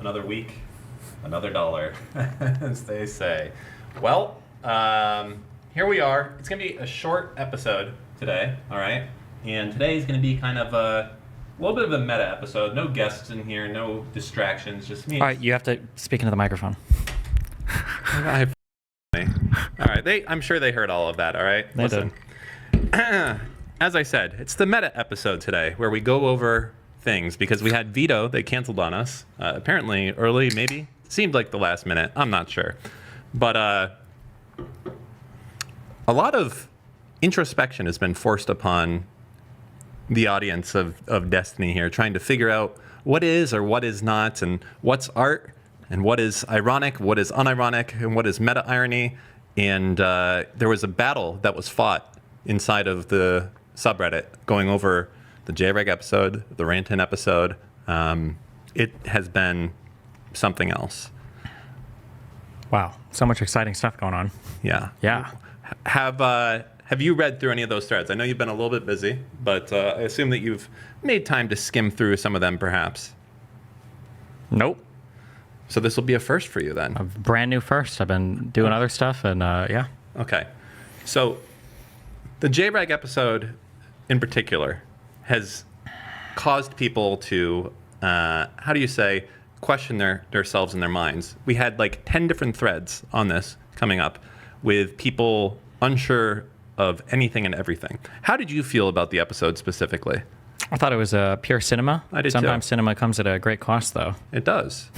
Another week, another dollar, as they say. Well, here we are. It's going to be a short episode today, all right? And today is going to be kind of a little bit of a meta episode. No guests in here, no distractions, just me. All right, you have to speak into the microphone. All right, I'm sure they heard all of that, all right? They Listen. As I said, it's the meta episode today where we go over things because we had Veto. They canceled on us, apparently early, maybe. Seemed like the last minute. I'm not sure. But a lot of introspection has been forced upon the audience of Destiny here, trying to figure out what is or what is not, and what's art, and what is ironic, what is unironic, and what is meta-irony. And there was a battle that was fought inside of the subreddit going over the Jreg episode, the Ranton episode. It has been something else. Wow, so much exciting stuff going on. Yeah. Yeah. Have you read through any of those threads? I know you've been a little bit busy, but I assume that you've made time to skim through some of them, perhaps. Nope. So this will be a first for you then. A brand new first. I've been doing other stuff, and yeah. Okay. So the Jreg episode in particular has caused people to, question themselves in their minds. We had like 10 different threads on this coming up with people unsure of anything and everything. How did you feel about the episode specifically? I thought it was pure cinema. I did Sometimes too. cinema comes at a great cost, though. It does.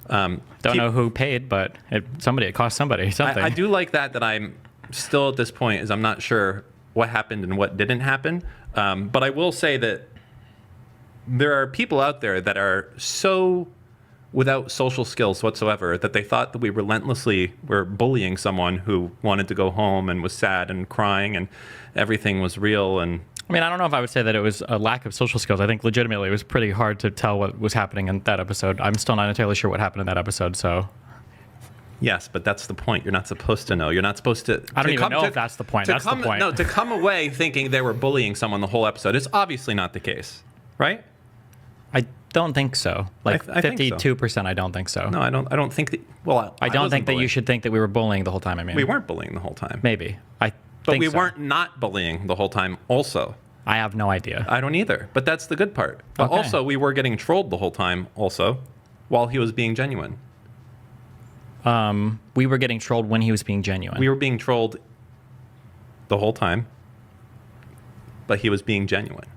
Don't know who paid, but it cost somebody something. I do like that I'm still at this point is I'm not sure what happened and what didn't happen. But I will say that there are people out there that are so without social skills whatsoever that they thought that we relentlessly were bullying someone who wanted to go home and was sad and crying and everything was real. And I mean, I don't know if I would say that it was a lack of social skills. I think legitimately it was pretty hard to tell what was happening in that episode. I'm still not entirely sure what happened in that episode, so... Yes, but that's the point. You're not supposed to know. You're not supposed to... I don't even know if that's the point. That's the point. No, to come away thinking they were bullying someone the whole episode is obviously not the case, right? I don't think so. Like I think so. 52%, I don't think so. No, I don't think that... Well, I don't think that you should think that we were bullying the whole time, I mean. We weren't bullying the whole time. Maybe. But we weren't not bullying the whole time also. I have no idea. I don't either, but that's the good part. But Okay. also, we were getting trolled the whole time also while he was being genuine. We were getting trolled when he was being genuine. We were being trolled the whole time, but he was being genuine.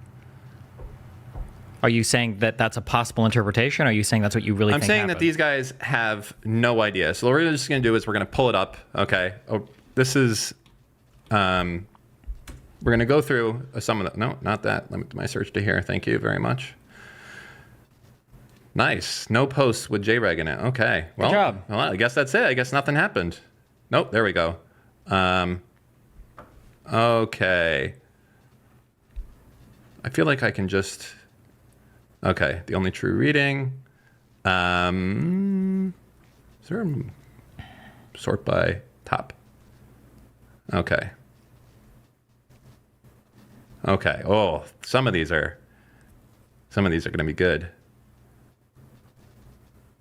Are you saying that that's a possible interpretation? Or are you saying that's what you really think I'm saying happened? that these guys have no idea. So what we're just going to do is we're going to pull it up. Okay. Oh, this is... we're going to go through some of the... No, not that. Limit my search to here. Thank you very much. Nice. No posts with Jreg in it. Okay. Well, Good job. Well, I guess that's it. I guess nothing happened. Nope. There we go. Okay. I feel like I can just... Okay. The only true reading. Is there a sort by top? Okay. Okay. Oh, some of these are going to be good.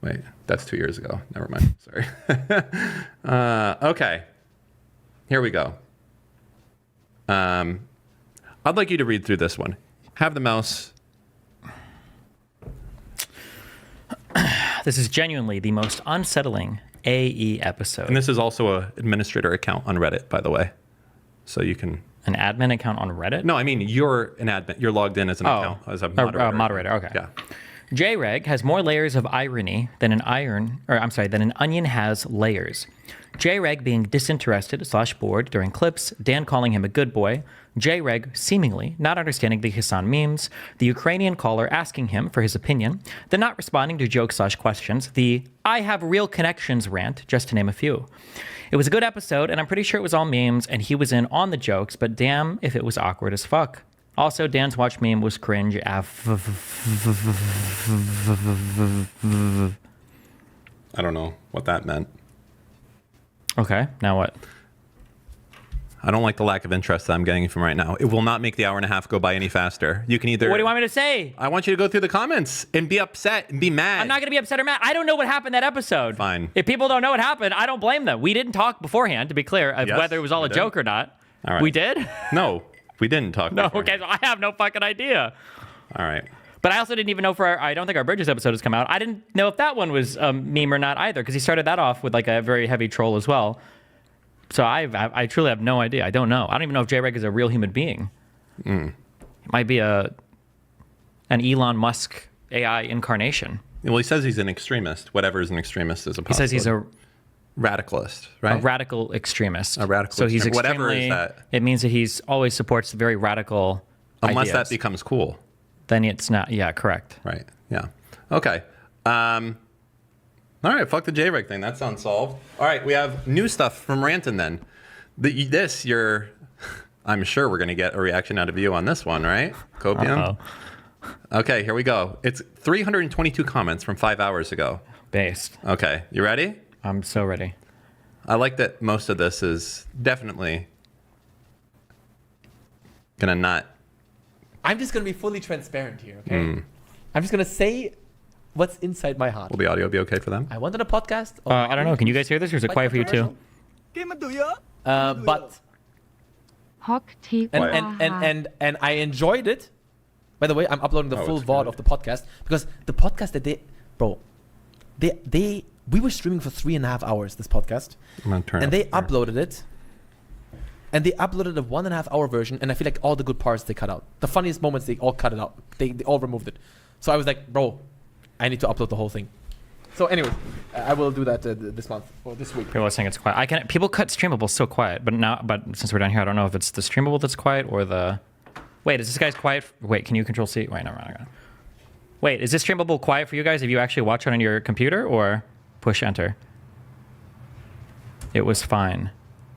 Wait, that's 2 years ago. Never mind. Sorry. Okay. Here we go. I'd like you to read through this one. Have the mouse. This is genuinely the most unsettling AE episode. And this is also an administrator account on Reddit, by the way. So you can... An admin account on Reddit? No, I mean, you're an admin. You're logged in as an account, as a moderator. Moderator, okay. Yeah. Jreg has more layers of irony than an onion has layers. Jreg being disinterested/bored during clips, Dan calling him a good boy, Jreg seemingly not understanding the Hassan memes, the Ukrainian caller asking him for his opinion, the not responding to jokes/questions, the I have real connections rant, just to name a few. It was a good episode, and I'm pretty sure it was all memes, and he was in on the jokes, but damn if it was awkward as fuck. Also, Dan's watch meme was cringe. I don't know what that meant. Okay, now what? I don't like the lack of interest that I'm getting from right now. It will not make the hour and a half go by any faster. You can either... What do you want me to say? I want you to go through the comments and be upset and be mad. I'm not going to be upset or mad. I don't know what happened that episode. Fine. If people don't know what happened, I don't blame them. We didn't talk beforehand, to be clear, of Yes, whether it was all we a did. joke or not. All right. We did? No, we didn't talk No, before. okay, so I have no fucking idea. All right. But I also didn't even know I don't think our Bridges episode has come out. I didn't know if that one was a meme or not either, because he started that off with like a very heavy troll as well. So I truly have no idea. I don't know. I don't even know if Jreg is a real human being. It might be an Elon Musk AI incarnation. Well, he says he's an extremist. Whatever is an extremist is a He says he's a radicalist, right? radical extremist. A radical So he's extremist. Whatever is extremely. that. It means that he's always supports very radical Unless ideas. that becomes cool. Then it's not. Yeah, correct. Right. Yeah. Okay. All right. Fuck the Jreg thing. That's unsolved. All right. We have new stuff from Ranton then. I'm sure we're going to get a reaction out of you on this one, right? Copium? Uh-oh. Okay. Here we go. It's 322 comments from 5 hours ago. Based. Okay. You ready? I'm so ready. I like that most of this is definitely going to not. I'm just going to be fully transparent here, okay? I'm just going to say what's inside my heart. Will the audio be okay for them? I wanted a podcast. I don't know. Can you guys hear this, or is it quiet for you too? But Hock Tea and I enjoyed it. By the way, I'm uploading the full it's VOD good. of the podcast because the podcast that we were streaming for 3.5 hours, this podcast, I'm going to turn and it they up there. uploaded it. And they uploaded a 1.5 hour version, and I feel like all the good parts they cut out. The funniest moments, they all cut it out. They all removed it. So I was like, bro, I need to upload the whole thing. So anyways, I will do that this month or this week. People are saying it's quiet. People cut streamable so quiet, but since we're down here, I don't know if it's the streamable that's quiet or the. Wait, is this guy's quiet? Wait, can you control C? Wait, never mind. Wait, is this streamable quiet for you guys if you actually watch it on your computer or push enter? It was fine.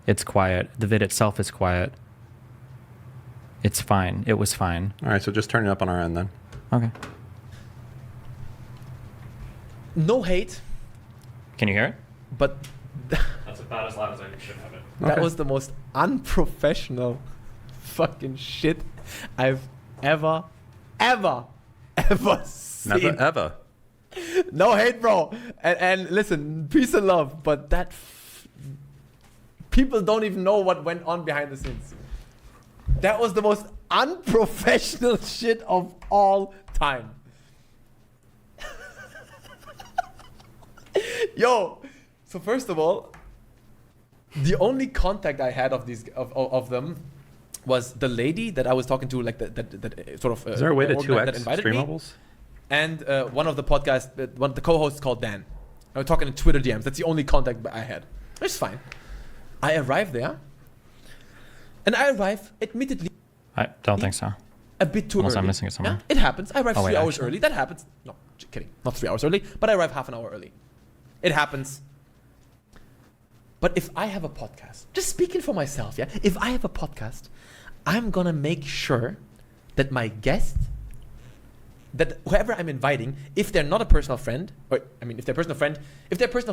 It's quiet. The vid itself is quiet. It's fine. It was fine. All right. So just turn it up on our end then. Okay. No hate, Can you hear it? but That's about as loud as I should have it. that Okay. was the most unprofessional fucking shit I've ever seen. Never ever. No hate, bro. And listen, peace and love, but people don't even know what went on behind the scenes. That was the most unprofessional shit of all time. Yo, so first of all, the only contact I had of them was the lady that I was talking to, like that sort of. Is there a way to that 2x invited me. streamables? And one of the podcast, one of the co-hosts called Dan. I was talking in Twitter DMs. That's the only contact I had. It's fine. I arrived there, and I arrived, admittedly, I don't think so. a bit too Unless early. I'm missing it somewhere. Yeah, it happens. I arrived Oh, wait, 3 hours actually? early. That happens. No, kidding. Not 3 hours early, but I arrived half an hour early. It happens. But if I have a podcast, just speaking for myself, yeah, if I have a podcast, I'm gonna make sure that my guest, that whoever I'm inviting, if they're not a personal friend, or I mean, if they're a personal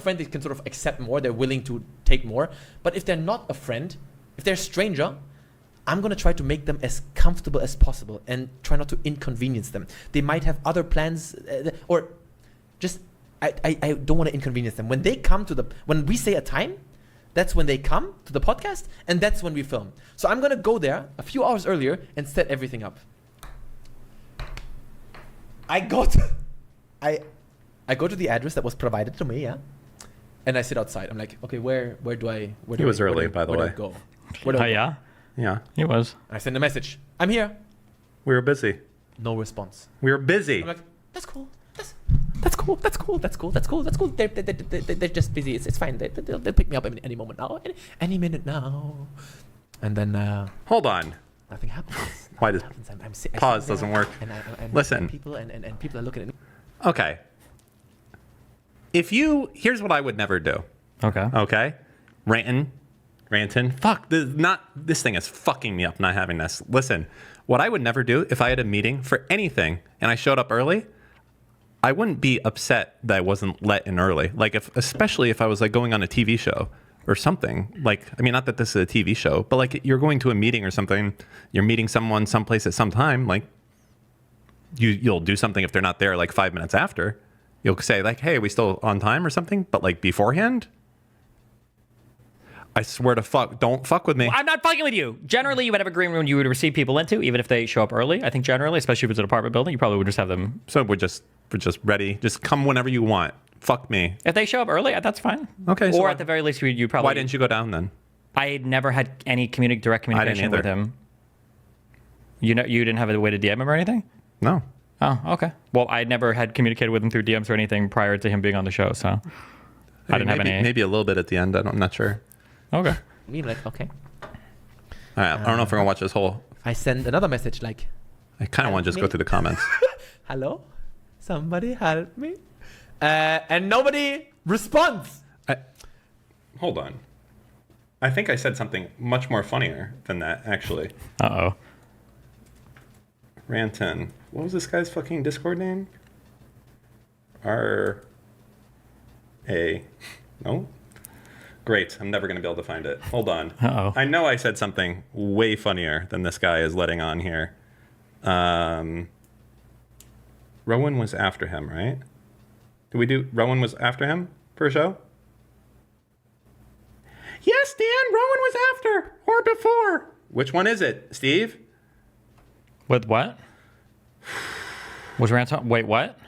friend, they can sort of accept more, they're willing to take more. But if they're not a friend, if they're a stranger, I'm gonna try to make them as comfortable as possible and try not to inconvenience them. They might have other plans, or just I don't want to inconvenience them. When they come when we say a time, that's when they come to the podcast, and that's when we film. So I'm gonna go there a few hours earlier and set everything up. I go to the address that was provided to me, yeah, and I sit outside. I'm like, okay, where do I? He was early, by the where way. do I go? Where do I go? Yeah, Yeah. he was. I send a message. I'm here. We were busy. No response. We were busy. I'm like, that's cool. That's cool. They're just busy. It's fine. They'll pick me up any moment now. Any minute now. And then Hold on. nothing happens. Why does I pause sit there doesn't work? And I'm Listen. people and people are looking at me. Okay. Here's what I would never do. Okay. Okay. Ranton. Fuck. This thing is fucking me up not having this. Listen, what I would never do if I had a meeting for anything and I showed up early, I wouldn't be upset that I wasn't let in early. Like especially if I was like going on a TV show. or something. Like, I mean, not that this is a TV show, but like you're going to a meeting or something, you're meeting someone someplace at some time, like you'll do something if they're not there like 5 minutes after. You'll say like, hey, are we still on time or something? But like beforehand, I swear to fuck, don't fuck with me. I'm not fucking with you. Generally, you would have a green room you would receive people into, even if they show up early. I think generally, especially if it's an apartment building, you probably would just have them. So we're just ready. Just come whenever you want. Fuck me. If they show up early, that's fine. Okay. So or at the very least, you probably. Why didn't you go down then? I never had any direct communication with him. You didn't have a way to DM him or anything? No. Oh, okay. Well, I never had communicated with him through DMs or anything prior to him being on the show, so I didn't have any. Maybe a little bit at the end. I'm not sure. Okay. Me like, okay. All right. I don't know if we're gonna watch this whole. I send another message like, I kind of want to just go through the comments. hello, somebody help me, and nobody responds. Hold on. I think I said something much more funnier than that, actually. Uh-oh. Ranton. What was this guy's fucking Discord name? R-A. No? Great. I'm never going to be able to find it. Hold on. Uh-oh. I know I said something way funnier than this guy is letting on here. Rowan was after him, right? Did we do... Rowan was after him for a show? Yes, Dan. Rowan was after or before. Which one is it, Steve? With what? Was Ransom? Wait, what?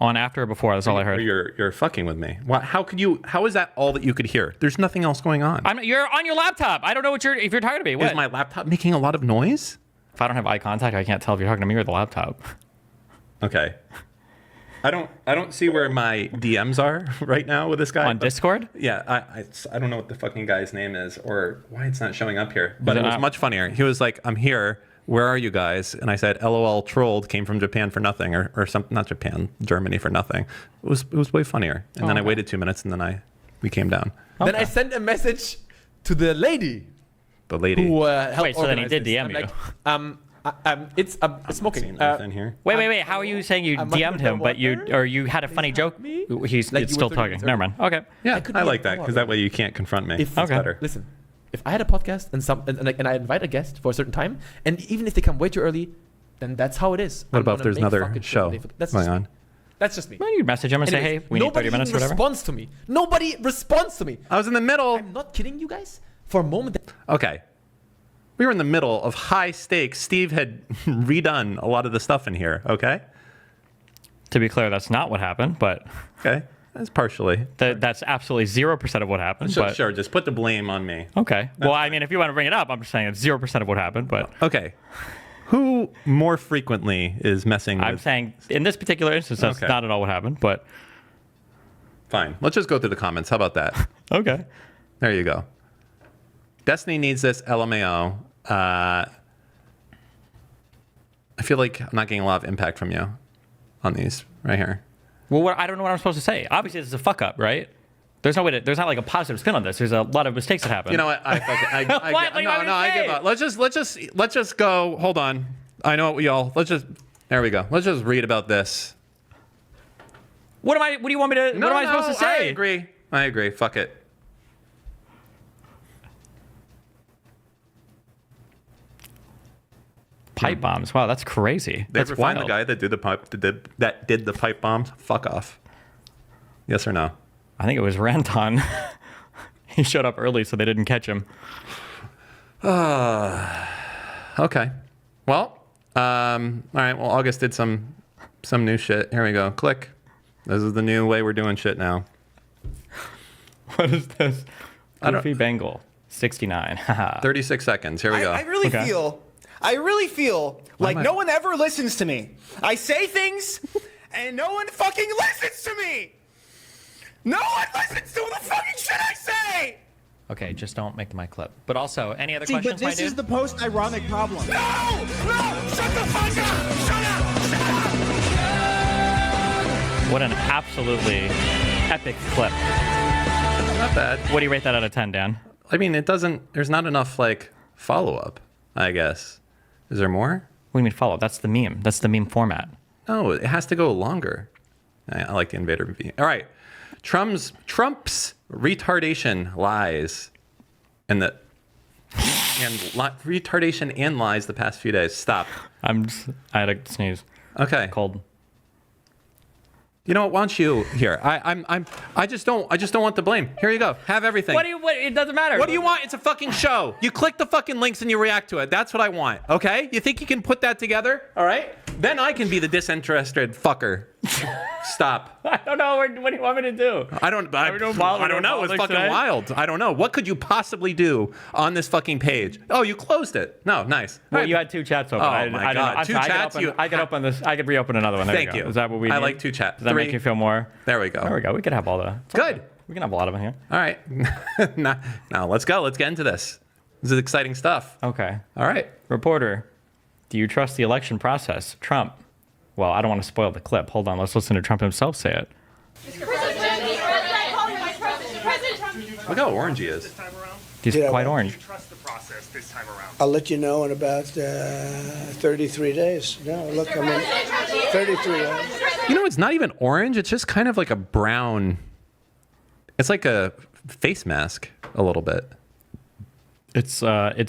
On after or before? That's all I heard. You're fucking with me. How could you? How is that all that you could hear? There's nothing else going on. You're on your laptop. I don't know if you're talking to me. What? Is my laptop making a lot of noise? If I don't have eye contact, I can't tell if you're talking to me or the laptop. Okay. I don't see where my DMs are right now with this guy. On Discord? Yeah, I don't know what the fucking guy's name is or why it's not showing up here. But it was not? much funnier. He was like, I'm here. Where are you guys? And I said, LOL trolled, came from Japan for nothing, or something, not Japan, Germany for nothing. It was way funnier. And then I waited 2 minutes and then we came down. Then I sent a message to the lady. The lady. Who helped Wait, so then he organize did this. DM I'm you. like, it's smoking. Seen anything here? Wait. How are you saying you DM'd him, but you had a funny joke? He's Like it's you still were 30 talking. minutes Never mind. Okay. Yeah, could I be like a that because that way you can't confront me. If- That's Okay. better. Listen, if I had a podcast and I invite a guest for a certain time, and even if they come way too early, then that's how it is. What about if there's another show That's going just on? me. That's just me. Well, you message him and say, Anyways, hey, we need 30 minutes or nobody whatever. responds to me. Nobody responds to me. I was in the middle. I'm not kidding you guys. For a moment, Okay. We were in the middle of high stakes. Steve had redone a lot of the stuff in here. Okay. To be clear, that's not what happened, but Okay. That's partially. that's absolutely 0% of what happened. Sure, but, sure. Just put the blame on me. Okay. Well, I mean, if you want to bring it up, I'm just saying it's 0% of what happened, but Okay. Who more frequently is messing I'm with... saying in this particular instance, that's Okay. not at all what happened, but Fine. Let's just go through the comments. How about that? okay. There you go. Destiny needs this LMAO. I feel like I'm not getting a lot of impact from you on these right here. Well, I don't know what I'm supposed to say. Obviously, this is a fuck up, right? There's no way there's not like a positive spin on this. There's a lot of mistakes that happen. You know what? What do you want me to I say? give up. Let's just go. Hold on. I know what we all. There we go. Let's just read about this. What do you want me to? what am I supposed to say? I agree. Fuck it. Pipe bombs. Wow, that's crazy. They That's ever find the wild. guy that did the pipe bombs? Fuck off. Yes or no? I think it was Ranton. He showed up early, so they didn't catch him. Okay. Well, all right. Well, August did some new shit. Here we go. Click. This is the new way we're doing shit now. What is this? I don't- Goofy Bengal, 69. Haha. 36 seconds. Here we go. I really feel like am I- no one ever listens to me. I say things and no one fucking listens to me. No one listens to the fucking shit I say. Okay, just don't make the mic clip. But also, any other See, but questions, my this dude? is the post-ironic problem. No, shut the fuck up. Shut up. What an absolutely epic clip. Not bad. What do you rate that out of 10, Dan? I mean, there's not enough like follow up, I guess. Is there more? What do you mean follow? That's the meme. That's the meme format. No, it has to go longer. I like the Invader V. All right. Trump's retardation lies, and retardation and lies the past few days. Stop. I had a sneeze. Okay. Cold. You know what? Why don't you here? I just don't want the blame. Here you go. Have everything. What? It doesn't matter. What do you want? It's a fucking show. You click the fucking links and you react to it. That's what I want. Okay? You think you can put that together? All right? Then I can be the disinterested fucker. Stop. I don't know. What do you want me to do? I don't know. It's fucking wild. I don't know. What could you possibly do on this fucking page? Oh, you closed it. No, nice. Well, you had two chats open. Oh my God. Two chats. I could open this. I could reopen another one. There Thank you. Is that what we need? I like two chats. Does that make you feel more? There we go. There we go. We could have all the. Good. We can have a lot of them here. All right. Now let's go. Let's get into this. This is exciting stuff. Okay. All right. Reporter, do you trust the election process? Trump. Well, I don't want to spoil the clip. Hold on. Let's listen to Trump himself say it. Look how orange he is. He's quite orange. Trust the process this time around. I'll let you know in about 33 days. No, look, 33 days. You know, it's not even orange. It's just kind of like a brown. It's like a face mask a little bit. It's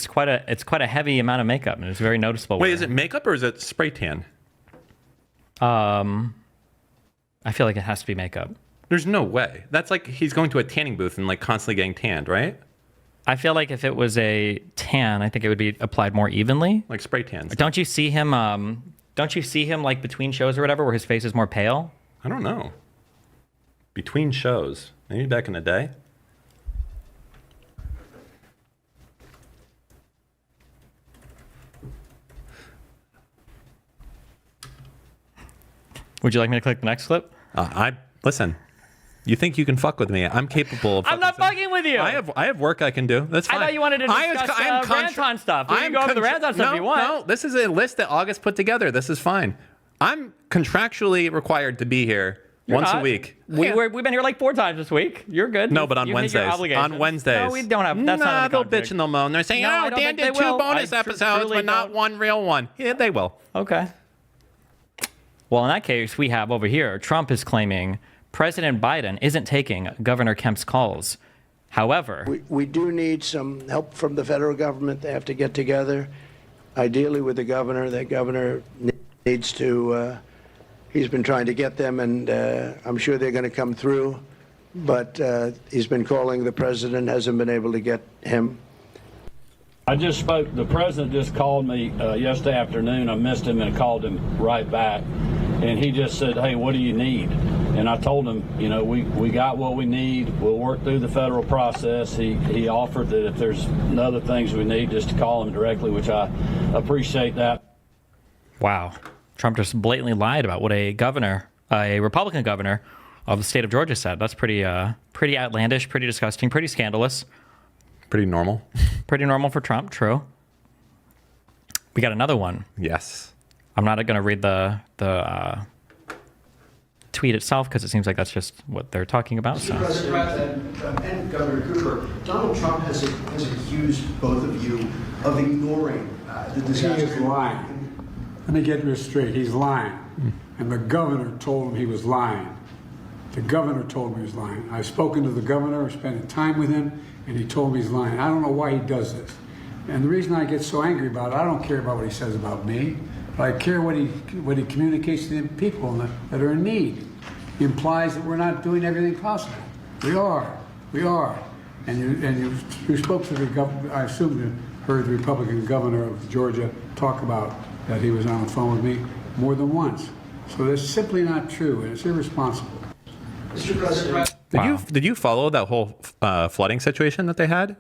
quite a heavy amount of makeup, and it's very noticeable. Wait, is it makeup or is it spray tan? I feel like it has to be makeup. There's no way. That's like he's going to a tanning booth and like constantly getting tanned, right? I feel like if it was a tan, I think it would be applied more evenly. Like spray tans. Don't you see him? Don't you see him like between shows or whatever, where his face is more pale? I don't know. Between shows, maybe back in the day. Would you like me to click the next clip? Listen. You think you can fuck with me? I'm capable of. I'm not fucking with you. I have work I can do. That's fine. I thought you wanted to discuss Ranton stuff. We can go over the Ranton stuff if you want. No, this is a list that August put together. This is fine. I'm contractually required to be here once a week. We've been here like 4 times this week. You're good. No, but on Wednesdays. On Wednesdays. No, we don't have. That's not they'll bitch and they'll moan. They're saying, No, "Oh, Dan did 2 bonus episodes, but not one real one." Yeah, they will. Okay. Well, in that case, we have over here, Trump is claiming President Biden isn't taking Governor Kemp's calls. However, We do need some help from the federal government. They have to get together, ideally with the governor. That governor needs to, he's been trying to get them, and I'm sure they're going to come through. But he's been calling the president, hasn't been able to get him. I just spoke, the president just called me yesterday afternoon. I missed him and called him right back. And he just said, "Hey, what do you need?" And I told him, you know, we got what we need. We'll work through the federal process. He offered that if there's other things we need, just to call him directly, which I appreciate that. wow, Trump just blatantly lied about what a Republican governor of the state of Georgia said. That's pretty outlandish, pretty disgusting, pretty scandalous. Pretty normal. Pretty normal for Trump, true. We got another one. Yes. I'm not going to read the tweet itself because it seems like that's just what they're talking about. So. Mr. President and Governor Cooper, Donald Trump has accused both of you of ignoring the disaster. He is lying. Let me get this straight. He's lying. And the governor told him he was lying. The governor told me he was lying. I've spoken to the governor, spent time with him, and he told me he's lying. I don't know why he does this. And the reason I get so angry about it, I don't care about what he says about me. But I care what he communicates to the people that are in need. He implies that we're not doing everything possible. We are. And you spoke to the governor. I assume you heard the Republican governor of Georgia talk about that he was on the phone with me more than once. So that's simply not true, and it's irresponsible. Mr. President. Did you follow that whole flooding situation that they had?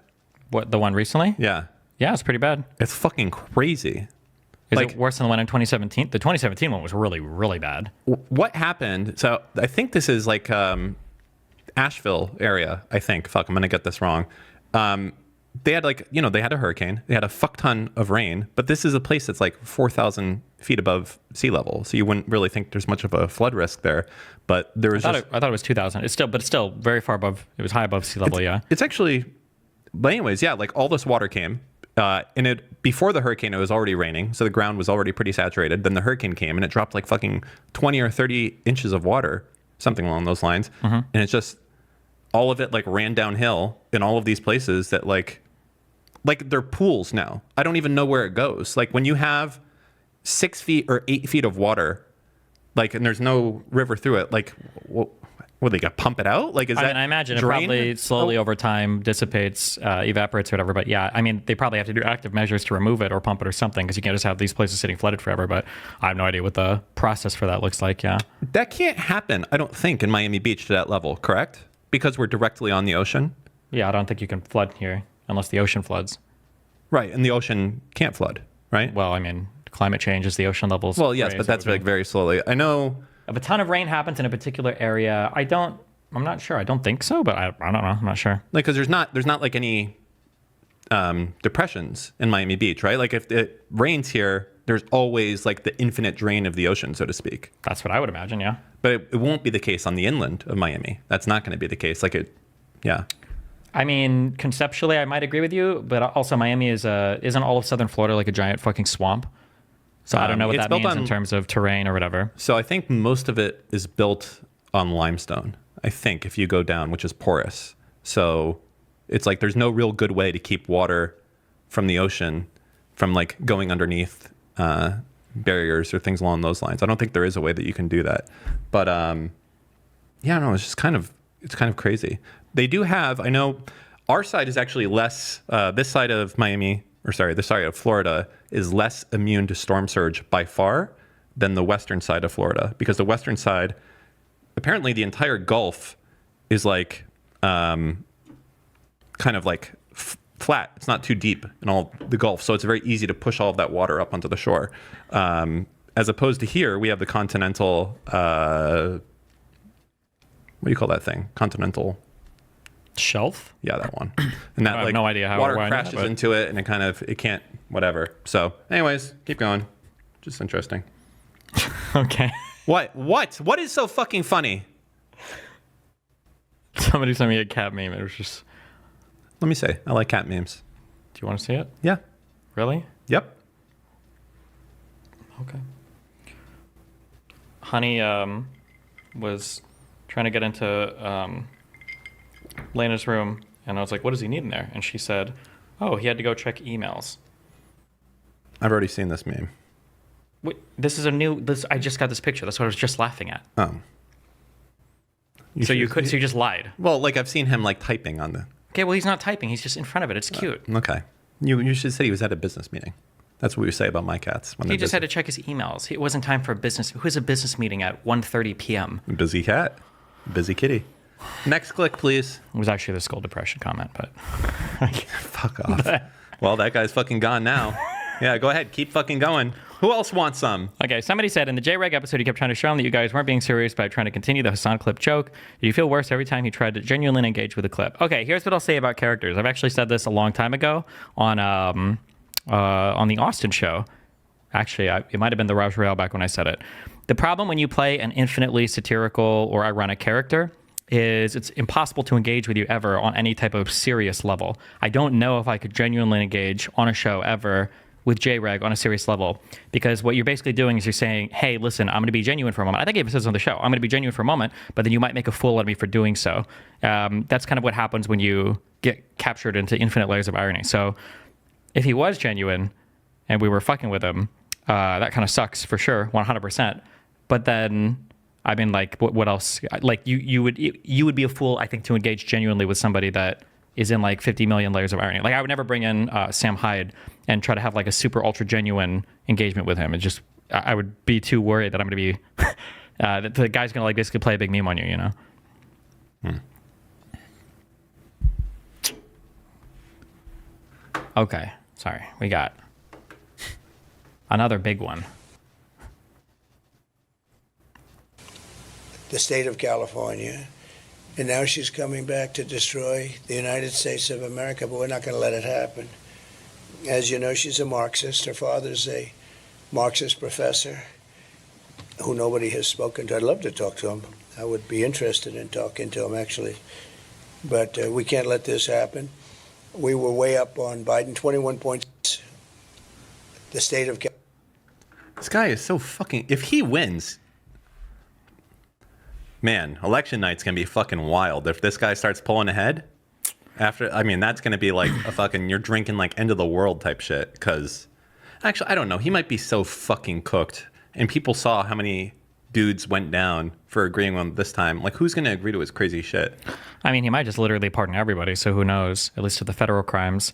What, the one recently? Yeah. Yeah, it's pretty bad. It's fucking crazy. Is it worse than the one in 2017? The 2017 one was really, really bad. What happened? So I think this is like Asheville area, I think. Fuck, I'm going to get this wrong. They had they had a hurricane. They had a fuck ton of rain. But this is a place that's like 4,000 feet above sea level. So you wouldn't really think there's much of a flood risk there. But there was I thought it was 2,000. It's still very far above. It was high above sea level, yeah. It's actually, but anyways, yeah, like all this water came. And before the hurricane, it was already raining, so the ground was already pretty saturated. Then the hurricane came, and it dropped like fucking 20 or 30 inches of water. something along those lines. And it's just all of it like ran downhill in all of these places that like they're pools now. I don't even know where it goes. Like when you have 6 feet or 8 feet of water, like, and there's no river through it, like, they got to pump it out? Like, is that? I imagine drain? it probably slowly over time dissipates, evaporates or whatever. But yeah, I mean, they probably have to do active measures to remove it or pump it or something, because you can't just have these places sitting flooded forever. But I have no idea what the process for that looks like. Yeah. That can't happen, I don't think, in Miami Beach to that level, correct? Because we're directly on the ocean. Yeah, I don't think you can flood here unless the ocean floods. Right, and the ocean can't flood, right? Well, I mean, climate changes, the ocean levels. Well, yes, but that's like very slowly. I know. If a ton of rain happens in a particular area, I'm not sure. I don't think so, but I don't know. I'm not sure. Like, because there's not like any depressions in Miami Beach, right? Like if it rains here, there's always like the infinite drain of the ocean, so to speak. That's what I would imagine, yeah. But it won't be the case on the inland of Miami. That's not going to be the case. Like it, yeah. I mean, conceptually, I might agree with you, but also Miami isn't all of southern Florida like a giant fucking swamp? So I don't know what that means in terms of terrain or whatever. So I think most of it is built on limestone, I think, if you go down, which is porous. So it's like there's no real good way to keep water from the ocean from like going underneath barriers or things along those lines. I don't think there is a way that you can do that. But yeah, no, it's kind of crazy. They do have, I know our side is actually less, this side of Miami, or sorry, this side of Florida is less immune to storm surge by far than the western side of Florida, because the western side, apparently the entire Gulf is like kind of like flat. It's not too deep in all the Gulf, so it's very easy to push all of that water up onto the shore. As opposed to here, we have the continental, what do you call that thing? Continental shelf? Yeah, that one. And that I have like no idea how water or why not, crashes but- into it, and it can't, whatever. So, anyways, keep going. Just interesting. Okay. What is so fucking funny? Somebody sent me a cat meme. It was just. Let me say, I like cat memes. Do you want to see it? Yeah. Really? Yep. Okay. Honey was trying to get into Lena's room, and I was like, what does he need in there? And she said, oh, he had to go check emails. I've already seen this meme. Wait, I just got this picture. That's what I was just laughing at. Oh. So you just lied. Well, like I've seen him like typing on the. Okay, well, he's not typing. He's just in front of it. It's cute. Okay. You should say he was at a business meeting. That's what we say about my cats. When He just had to check his emails. It wasn't time for a business. Who has a business meeting at 1:30 p.m.? Busy cat. Busy kitty. Next click, please. It was actually the skull depression comment, but. Fuck off. Well, that guy's fucking gone now. Yeah, go ahead. Keep fucking going. Who else wants some? Okay, somebody said in the Jreg episode, you kept trying to show him that you guys weren't being serious by trying to continue the Hassan clip joke. Did you feel worse every time he tried to genuinely engage with a clip? Okay, here's what I'll say about characters. I've actually said this a long time ago on the Austin show. Actually, it might have been the Raj Rail back when I said it. The problem when you play an infinitely satirical or ironic character is it's impossible to engage with you ever on any type of serious level. I don't know if I could genuinely engage on a show ever with Jreg on a serious level, because what you're basically doing is you're saying, hey, listen, I'm going to be genuine for a moment. I think I even said this on the show. I'm going to be genuine for a moment, but then you might make a fool out of me for doing so. That's kind of what happens when you get captured into infinite layers of irony. So if he was genuine and we were fucking with him, that kind of sucks for sure, 100%. But then, I mean, like, what else? Like, you would be a fool, I think, to engage genuinely with somebody that is in like 50 million layers of irony. Like, I would never bring in Sam Hyde and try to have like a super ultra genuine engagement with him. It just, I would be too worried that I'm going to be, that the guy's going to like basically play a big meme on you, you know? Okay, sorry. We got another big one. The state of California, and now she's coming back to destroy the United States of America, but we're not going to let it happen. As you know, she's a Marxist. Her father's a Marxist professor who nobody has spoken to. I'd love to talk to him. I would be interested in talking to him, actually. But we can't let this happen. We were way up on Biden, 21 points. The state of California. This guy is so fucking. If he wins, Man, election night's gonna be fucking wild. If this guy starts pulling ahead, that's gonna be like a fucking you're drinking like end of the world type shit. Because actually, I don't know. He might be so fucking cooked, and people saw how many dudes went down for agreeing with him this time. Like, who's gonna agree to his crazy shit? I mean, he might just literally pardon everybody. So who knows? At least to the federal crimes.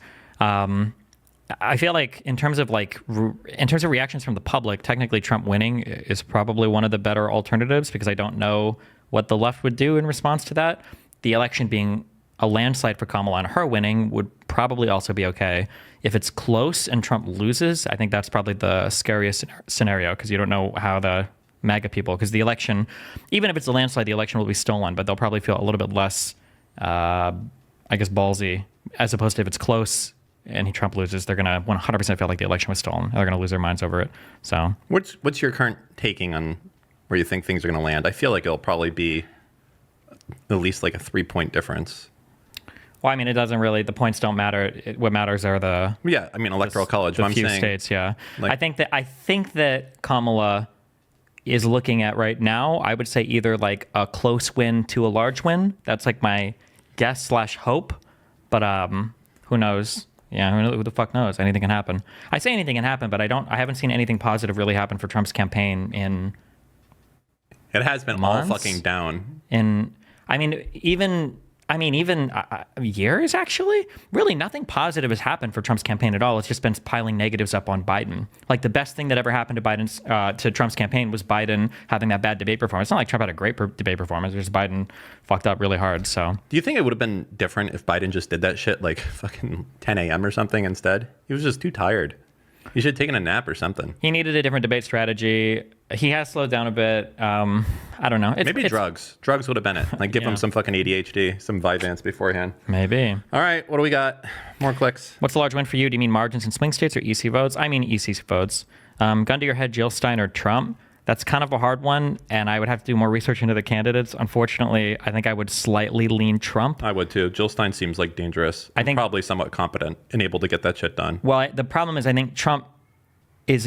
I feel like in terms of reactions from the public, technically Trump winning is probably one of the better alternatives because I don't know what the left would do in response to that. The election being a landslide for Kamala and her winning would probably also be okay. If it's close and Trump loses, I think that's probably the scariest scenario because you don't know how the MAGA people, because the election, even if it's a landslide, the election will be stolen, but they'll probably feel a little bit less, ballsy, as opposed to if it's close and Trump loses, they're going to 100% feel like the election was stolen. They're going to lose their minds over it. So, what's your current taking on where you think things are going to land? I feel like it'll probably be at least like a 3-point difference. Well, I mean, it doesn't really. The points don't matter. What matters are the electoral college. The few states. Yeah, I think that Kamala is looking at right now. I would say either like a close win to a large win. That's like my guess / hope. But who knows? Yeah, who the fuck knows? Anything can happen. I say anything can happen, but I haven't seen anything positive really happen for Trump's campaign in. It has been months. All fucking down. Even years, actually. Really, nothing positive has happened for Trump's campaign at all. It's just been piling negatives up on Biden. Like, the best thing that ever happened to Trump's campaign was Biden having that bad debate performance. It's not like Trump had a great debate performance. Just Biden fucked up really hard, so. Do you think it would have been different if Biden just did that shit like fucking 10 a.m. or something instead? He was just too tired. He should have taken a nap or something. He needed a different debate strategy. He has slowed down a bit. I don't know. Maybe drugs. Drugs would have been it. Like, give him some fucking ADHD, some Vyvanse beforehand. Maybe. All right, what do we got? More clicks. What's a large win for you? Do you mean margins in swing states or EC votes? I mean EC votes. Gun to your head, Jill Stein or Trump? That's kind of a hard one, and I would have to do more research into the candidates. Unfortunately, I think I would slightly lean Trump. I would too. Jill Stein seems like dangerous. I think probably somewhat competent and able to get that shit done. Well, the problem is I think Trump is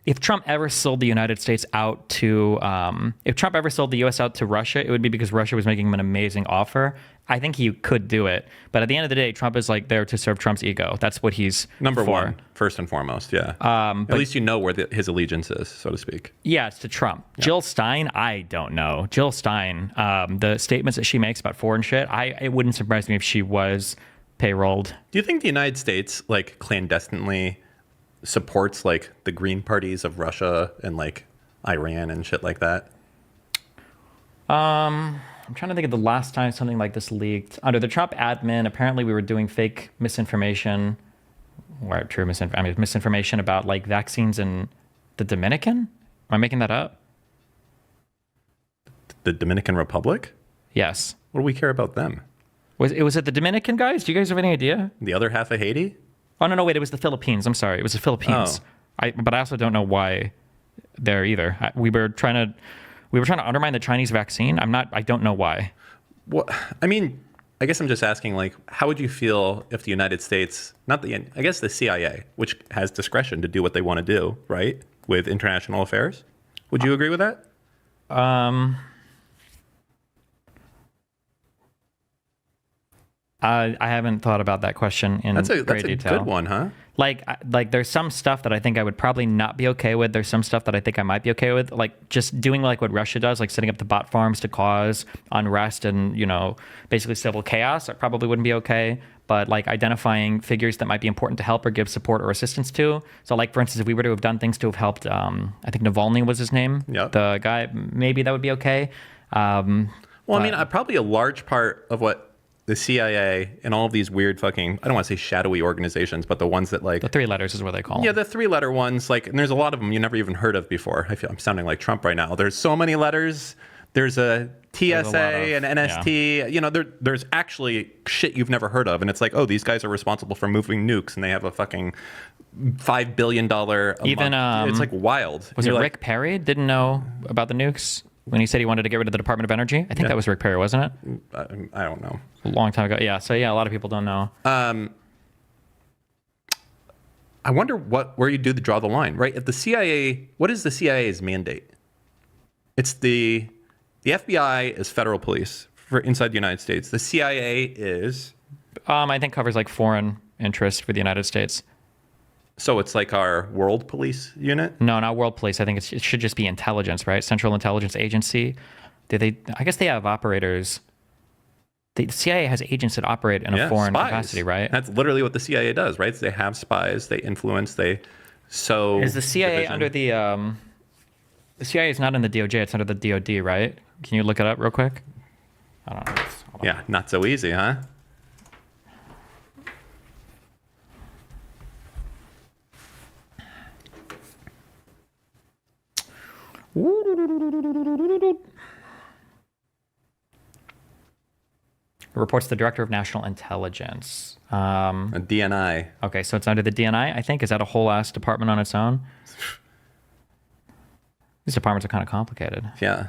if Trump ever sold the United States out to, if Trump ever sold the U.S. out to Russia, it would be because Russia was making him an amazing offer. I think he could do it. But at the end of the day, Trump is like there to serve Trump's ego. That's what he's Number for. one, first and foremost, yeah. At least you know where his allegiance is, so to speak. Yeah, it's to Trump. Yeah. Jill Stein, I don't know. Jill Stein, the statements that she makes about foreign shit, it wouldn't surprise me if she was payrolled. Do you think the United States, like, clandestinely supports like the green parties of Russia and like Iran and shit like that? I'm trying to think of the last time something like this leaked. Under the Trump admin, apparently we were doing fake misinformation, or true misinformation about like vaccines in the Dominican. Am I making that up? The Dominican Republic? Yes. What do we care about them? Was it the Dominican guys? Do you guys have any idea? The other half of Haiti? Oh, no, wait, it was the Philippines. I'm sorry. It was the Philippines. Oh. But I also don't know why they're either. We were trying to undermine the Chinese vaccine. I don't know why. Well, I mean, I guess I'm just asking, like, how would you feel if the United States, I guess the CIA, which has discretion to do what they want to do, right, with international affairs? Would you agree with that? I haven't thought about that question in great detail. That's a good one, huh? Like there's some stuff that I think I would probably not be okay with. There's some stuff that I think I might be okay with. Like just doing like what Russia does, like setting up the bot farms to cause unrest and, basically civil chaos. I probably wouldn't be okay. But like identifying figures that might be important to help or give support or assistance to. So like, for instance, if we were to have done things to have helped, I think Navalny was his name. Yep. The guy, maybe that would be okay. Probably a large part of what the CIA and all of these weird fucking, I don't want to say shadowy organizations, but the ones that like... The 3 letters is what they call them. Yeah, the 3-letter ones, like, and there's a lot of them you never even heard of before. I feel I'm sounding like Trump right now. There's so many letters. There's a TSA and NST. Yeah. There's actually shit you've never heard of. And it's like, oh, these guys are responsible for moving nukes and they have a fucking $5 billion it's like wild. Was it Rick Perry didn't know about the nukes? When he said he wanted to get rid of the Department of Energy? I think that was Rick Perry, wasn't it? I don't know. A long time ago. Yeah. So, yeah, a lot of people don't know. I wonder where you draw the line, right? If the CIA, what is the CIA's mandate? It's the FBI is federal police for inside the United States. The CIA is I think covers like foreign interest for the United States. so it's like our world police unit. No, not world police. I think it should just be intelligence, right? Central Intelligence Agency. I guess they have operators. The CIA has agents that operate in a foreign spies. capacity, right? That's literally what the CIA does, right? They have spies, they influence, they sow. Is the CIA division. under the CIA is not in the DOJ, it's under the DOD, right? Can you look it up real quick? I don't know. Hold on. Yeah, not so easy, huh? Reports the Director of National Intelligence. A DNI. Okay, so it's under the DNI, I think. Is that a whole ass department on its own? These departments are kind of complicated. Yeah.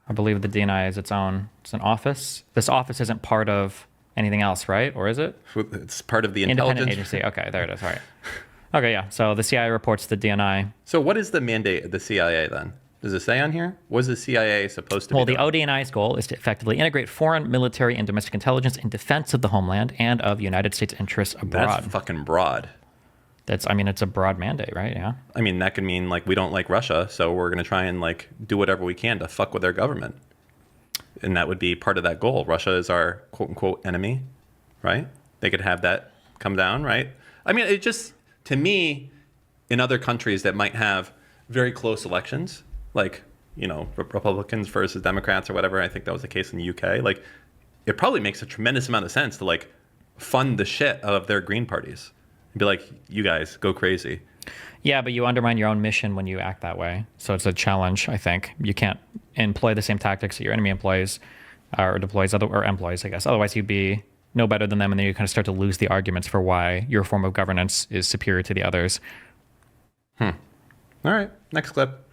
I believe the DNI is its own. It's an office. This office isn't part of anything else, right? Or is it? It's part of the Independent intelligence agency. Okay, there it is. All right. Okay, yeah. So the CIA reports to the DNI. So what is the mandate of the CIA then? Does it say on here? What is the CIA supposed to Well, be the doing? ODNI's goal is to effectively integrate foreign, military, and domestic intelligence in defense of the homeland and of United States interests abroad. That's fucking broad. I mean, it's a broad mandate, right? Yeah. I mean, that could mean like we don't like Russia, so we're going to try and like do whatever we can to fuck with their government. And that would be part of that goal. Russia is our quote unquote enemy, right? They could have that come down, right? I mean, it just, to me, in other countries that might have very close elections, like, you know, Republicans versus Democrats or whatever, I think that was the case in the UK, like, it probably makes a tremendous amount of sense to like fund the shit out of their green parties and be like, you guys go crazy. Yeah, but you undermine your own mission when you act that way. So it's a challenge, I think. You can't employ the same tactics that your enemy employs or deploys, or employs, I guess. Otherwise, you'd be no better than them, and then you kind of start to lose the arguments for why your form of governance is superior to the others. All right, next clip.